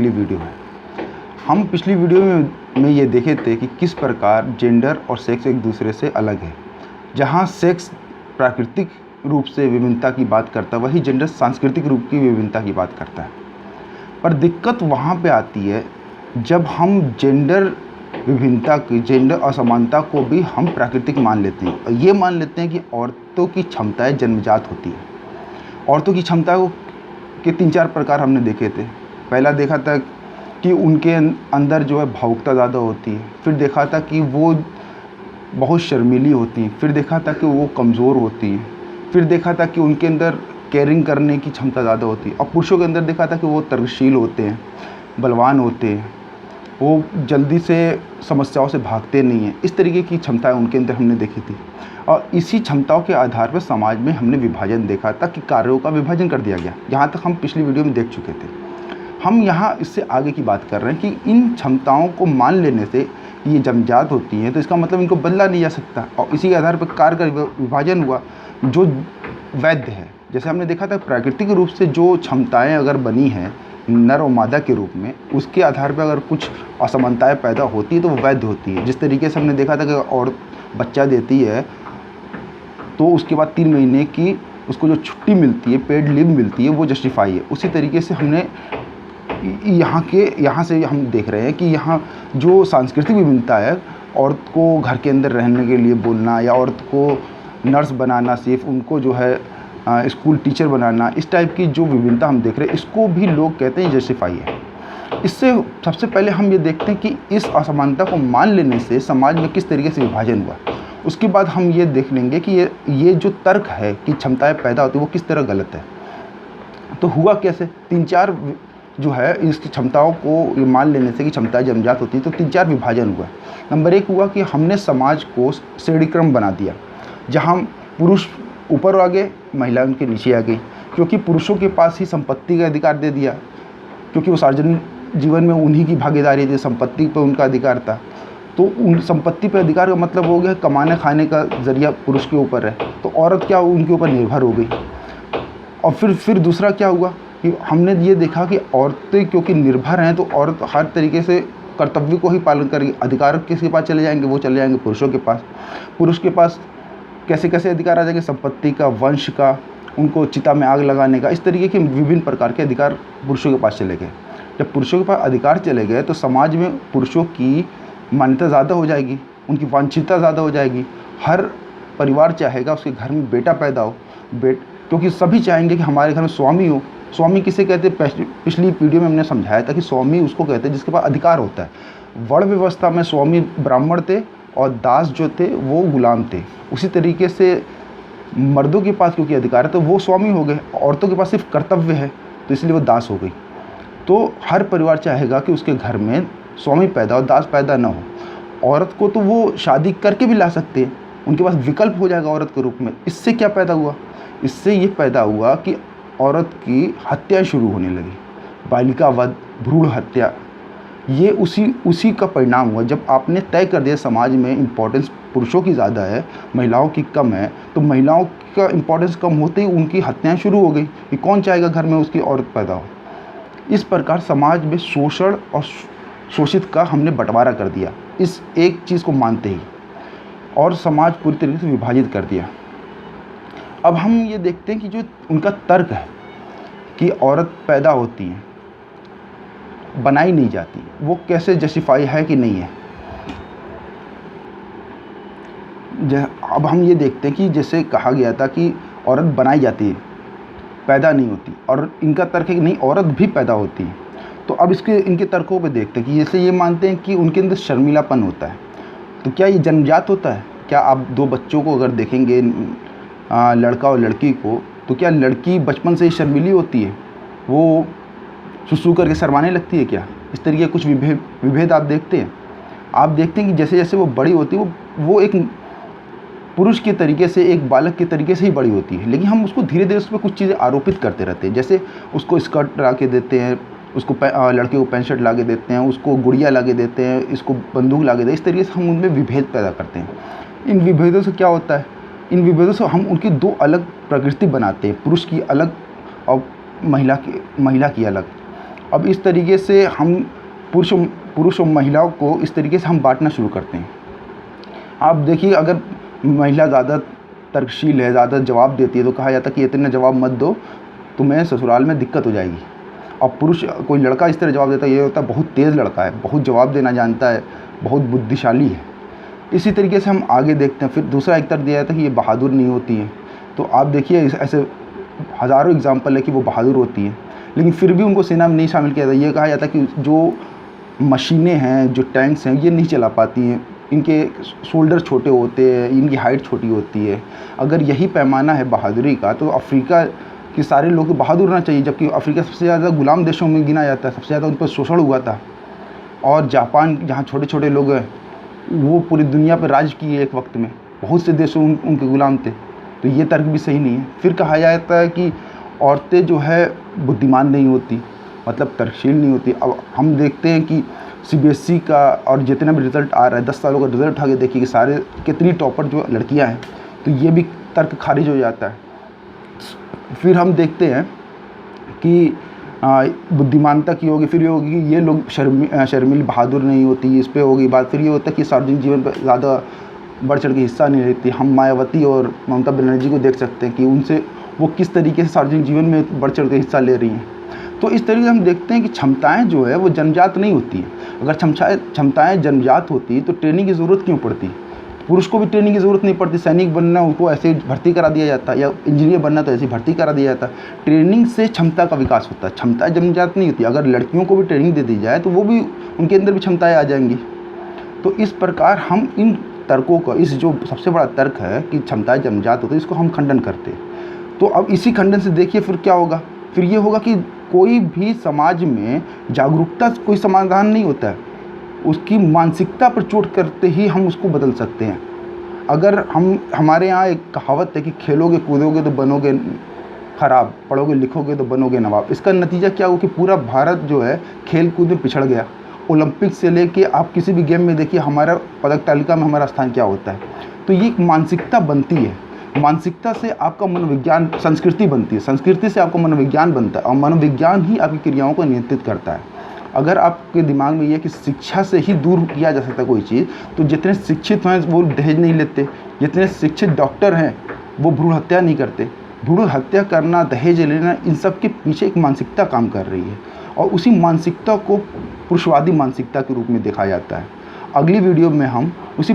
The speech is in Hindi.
वीडियो है। हम पिछली वीडियो में ये देखे थे कि किस प्रकार जेंडर और सेक्स एक दूसरे से अलग है। जहाँ सेक्स प्राकृतिक रूप से विभिन्नता की बात करता है, वही जेंडर सांस्कृतिक रूप की विभिन्नता की बात करता है। पर दिक्कत वहाँ पे आती है जब हम जेंडर विभिन्नता की, जेंडर असमानता को भी हम प्राकृतिक मान लेते हैं और ये मान लेते हैं कि औरतों की क्षमताएं जन्मजात होती है। औरतों की क्षमताओं के 3-4 प्रकार हमने देखे थे। पहला देखा था कि उनके अंदर जो है भावुकता ज़्यादा होती है, फिर देखा था कि वो बहुत शर्मीली होती हैं, फिर देखा था कि वो कमज़ोर होती हैं, फिर देखा था कि उनके अंदर केयरिंग करने की क्षमता ज़्यादा होती है। और पुरुषों के अंदर देखा था कि वो तर्कशील होते हैं, बलवान होते हैं, वो जल्दी से समस्याओं से भागते नहीं हैं। इस तरीके की क्षमताएं उनके अंदर हमने देखी थी और इसी क्षमताओं के आधार पर समाज में हमने विभाजन देखा था कि कार्यों का विभाजन कर दिया गया। यहाँ तक हम पिछली वीडियो में देख चुके थे। हम यहाँ इससे आगे की बात कर रहे हैं कि इन क्षमताओं को मान लेने से ये जन्मजात होती हैं, तो इसका मतलब इनको बदला नहीं जा सकता और इसी के आधार पर कार्य का विभाजन हुआ जो वैध है। जैसे हमने देखा था प्राकृतिक रूप से जो क्षमताएं अगर बनी हैं नर और मादा के रूप में, उसके आधार पर अगर कुछ असमानताएं पैदा होती है तो वो वैध होती है। जिस तरीके से हमने देखा था कि औरत बच्चा देती है तो उसके बाद 3 महीने की उसको जो छुट्टी मिलती है, पेड लीव मिलती है, वो जस्टिफाई है। उसी तरीके से हमने यहाँ से हम देख रहे हैं कि यहाँ जो सांस्कृतिक विभिन्नता है, औरत को घर के अंदर रहने के लिए बोलना या औरत को नर्स बनाना, सिर्फ उनको जो है स्कूल टीचर बनाना, इस टाइप की जो विभिन्नता हम देख रहे हैं, इसको भी लोग कहते हैं जस्टिफाई है। इससे सबसे पहले हम ये देखते हैं कि इस असमानता को मान लेने से समाज में किस तरीके से विभाजन हुआ। उसके बाद हम ये देख लेंगे कि ये जो तर्क है कि क्षमताएं पैदा होती है वो किस तरह गलत है। तो हुआ कैसे? 3-4 जो है इसकी क्षमताओं को मान लेने से कि क्षमताएं जन्मजात होती है, तो 3-4 विभाजन हुआ। नंबर 1 हुआ कि हमने समाज को श्रेणीक्रम बना दिया, जहाँ पुरुष ऊपर आ गए, महिला उनके नीचे आ गई, क्योंकि पुरुषों के पास ही संपत्ति का अधिकार दे दिया, क्योंकि वो सार्वजनिक जीवन में उन्हीं की भागीदारी थी, संपत्ति पर उनका अधिकार था। तो उन संपत्ति पर अधिकार का मतलब हो गया कमाने खाने का जरिया पुरुष के ऊपर है, तो औरत क्या उनके ऊपर निर्भर हो गई। और फिर दूसरा क्या हुआ कि हमने ये देखा कि औरतें क्योंकि निर्भर हैं, तो औरत हर तरीके से कर्तव्य को ही पालन करेगी। अधिकार किसके पास चले जाएंगे? वो चले जाएंगे पुरुषों के पास। पुरुष के पास कैसे कैसे अधिकार आ जाएंगे? संपत्ति का, वंश का, उनको चिता में आग लगाने का, इस तरीके के विभिन्न प्रकार के अधिकार पुरुषों के पास चले गए। जब पुरुषों के पास अधिकार चले गए तो समाज में पुरुषों की मान्यता ज़्यादा हो जाएगी, उनकी वांछितता ज़्यादा हो जाएगी। हर परिवार चाहेगा उसके घर में बेटा पैदा हो, क्योंकि सभी चाहेंगे कि हमारे घर में स्वामी हो। स्वामी किसे कहते हैं? पिछली वीडियो में हमने समझाया था कि स्वामी उसको कहते हैं जिसके पास अधिकार होता है। वर्ण व्यवस्था में स्वामी ब्राह्मण थे और दास जो थे वो गुलाम थे। उसी तरीके से मर्दों के पास क्योंकि अधिकार है तो वो स्वामी हो गए, औरतों के पास सिर्फ कर्तव्य है तो इसलिए वो दास हो गई। तो हर परिवार चाहेगा कि उसके घर में स्वामी पैदा हो, दास पैदा ना हो। औरत को तो वो शादी करके भी ला सकते हैं, उनके पास विकल्प हो जाएगा औरत के रूप में। इससे क्या पैदा हुआ? इससे ये पैदा हुआ कि औरत की हत्या शुरू होने लगी, बालिका वध, भ्रूण हत्या। ये उसी का परिणाम हुआ। जब आपने तय कर दिया समाज में इम्पोर्टेंस पुरुषों की ज़्यादा है, महिलाओं की कम है, तो महिलाओं का इम्पोर्टेंस कम होते ही उनकी हत्याएं शुरू हो गई कि कौन चाहेगा घर में उसकी औरत पैदा हो। इस प्रकार समाज में शोषण और शोषित का हमने बंटवारा कर दिया इस एक चीज़ को मानते ही, और समाज पूरी तरीके से विभाजित कर दिया। अब हम ये देखते हैं कि जो उनका तर्क है कि औरत पैदा होती है, बनाई नहीं जाती, वो कैसे जस्टिफाई है कि नहीं है। अब हम ये देखते हैं कि जैसे कहा गया था कि औरत बनाई जाती है, पैदा नहीं होती, और इनका तर्क है कि नहीं, औरत भी पैदा होती है। तो अब इनके तर्कों पे देखते हैं कि जैसे ये मानते हैं कि उनके अंदर शर्मीलापन होता है, तो क्या ये जन्मजात होता है? क्या आप 2 बच्चों को अगर देखेंगे, लड़का और लड़की को, तो क्या लड़की बचपन से ही शर्मीली होती है? वो सुसु करके शर्माने लगती है क्या? इस तरीके कुछ विभेद आप देखते हैं। आप देखते हैं कि जैसे जैसे वो बड़ी होती है वो एक पुरुष के तरीके से, एक बालक के तरीके से ही बड़ी होती है, लेकिन हम उसको धीरे धीरे उस पर कुछ चीज़ें आरोपित करते रहते हैं। जैसे उसको स्कर्ट ला के देते हैं, उसको लड़के को पैंट शर्ट ला के देते हैं, उसको गुड़िया ला के देते हैं, इसको बंदूक ला के देते हैं। इस तरीके से हम उनमें विभेद पैदा करते हैं। इन विभेदों से क्या होता है? इन विभेदों से हम उनकी 2 अलग प्रकृति बनाते हैं, पुरुष की अलग और महिला की अलग। अब इस तरीके से हम पुरुष और महिलाओं को इस तरीके से हम बांटना शुरू करते हैं। आप देखिए, अगर महिला ज़्यादा तर्कशील है, ज़्यादा जवाब देती है, तो कहा जाता है कि इतना जवाब मत दो, तुम्हें ससुराल में दिक्कत हो जाएगी। और पुरुष, कोई लड़का इस तरह जवाब देता है, ये होता है बहुत तेज़ लड़का है, बहुत जवाब देना जानता है, बहुत बुद्धिशाली है। इसी तरीके से हम आगे देखते हैं। फिर दूसरा एक तरफ दिया जाता है कि ये बहादुर नहीं होती है। तो आप देखिए, ऐसे हज़ारों एग्जाम्पल है कि वो बहादुर होती है, लेकिन फिर भी उनको सेना में नहीं शामिल किया जाता। ये कहा जाता है कि जो मशीनें हैं, जो टैंक्स हैं, ये नहीं चला पाती हैं, इनके शोल्डर छोटे होते हैं, इनकी हाइट छोटी होती है। अगर यही पैमाना है बहादुरी का, तो अफ्रीका के सारे लोग तो बहादुर होना चाहिए, जबकि अफ्रीका सबसे ज़्यादा गुलाम देशों में गिना जाता है, सबसे ज़्यादा उन पर शोषण हुआ था। और जापान, जहाँ छोटे छोटे लोग हैं, वो पूरी दुनिया पर राज किए एक वक्त में, बहुत से देशों उनके गुलाम थे। तो ये तर्क भी सही नहीं है। फिर कहा जाता है कि औरतें जो है बुद्धिमान नहीं होती, मतलब तर्कशील नहीं होती। अब हम देखते हैं कि CBSE का और जितना भी रिज़ल्ट आ रहा है, 10 सालों का रिज़ल्ट उठा के देखिए कि सारे कितनी टॉपर जो लड़कियां हैं, तो ये भी तर्क खारिज हो जाता है। फिर हम देखते हैं कि बुद्धिमानता की होगी, फिर ये होगी कि ये लोग शर्मीली बहादुर नहीं होती, इस पे होगी बात। फिर ये होता है कि सार्वजनिक जीवन पर ज़्यादा बढ़ चढ़ के हिस्सा नहीं लेती। हम मायावती और ममता बनर्जी को देख सकते हैं कि उनसे वो किस तरीके से सार्वजनिक जीवन में बढ़ चढ़ के हिस्सा ले रही हैं। तो इस तरीके से हम देखते हैं कि क्षमताएँ जो है वो जन्मजात नहीं होती हैं। अगर क्षमताएँ जन्मजात होती तो ट्रेनिंग की ज़रूरत क्यों पड़ती? पुरुष को भी ट्रेनिंग की ज़रूरत नहीं पड़ती। सैनिक बनना उनको ऐसे ही भर्ती करा दिया जाता, या इंजीनियर बनना तो ऐसे ही भर्ती करा दिया जाता। ट्रेनिंग से क्षमता का विकास होता है, क्षमता जन्मजात नहीं होती। अगर लड़कियों को भी ट्रेनिंग दे दी जाए तो वो भी, उनके अंदर भी क्षमताएँ आ जाएंगी। तो इस प्रकार हम इन तर्कों का, इस जो सबसे बड़ा तर्क है कि क्षमताएँ जन्मजात होती है, इसको हम खंडन करते हैं। तो अब इसी खंडन से देखिए फिर क्या होगा। फिर ये होगा कि कोई भी समाज में जागरूकता कोई समाधान नहीं होता है, उसकी मानसिकता पर चोट करते ही हम उसको बदल सकते हैं। अगर हमारे यहाँ एक कहावत है कि खेलोगे कूदोगे तो बनोगे ख़राब, पढ़ोगे लिखोगे तो बनोगे नवाब। इसका नतीजा क्या हो कि पूरा भारत जो है खेल कूद में पिछड़ गया। ओलंपिक से लेके आप किसी भी गेम में देखिए, हमारा पदक तालिका में हमारा स्थान क्या होता है। तो ये एक मानसिकता बनती है, मानसिकता से आपका मनोविज्ञान, संस्कृति बनती है, संस्कृति से आपका मनोविज्ञान बनता है, और मनोविज्ञान ही आपकी क्रियाओं को नियंत्रित करता है। अगर आपके दिमाग में ये है कि शिक्षा से ही दूर किया जा सकता है कोई चीज़, तो जितने शिक्षित हैं वो दहेज नहीं लेते, जितने शिक्षित डॉक्टर हैं वो भ्रूण हत्या नहीं करते। भ्रूण हत्या करना, दहेज लेना, इन सब के पीछे एक मानसिकता काम कर रही है, और उसी मानसिकता को पुरुषवादी मानसिकता के रूप में देखा जाता है। अगली वीडियो में हम उसी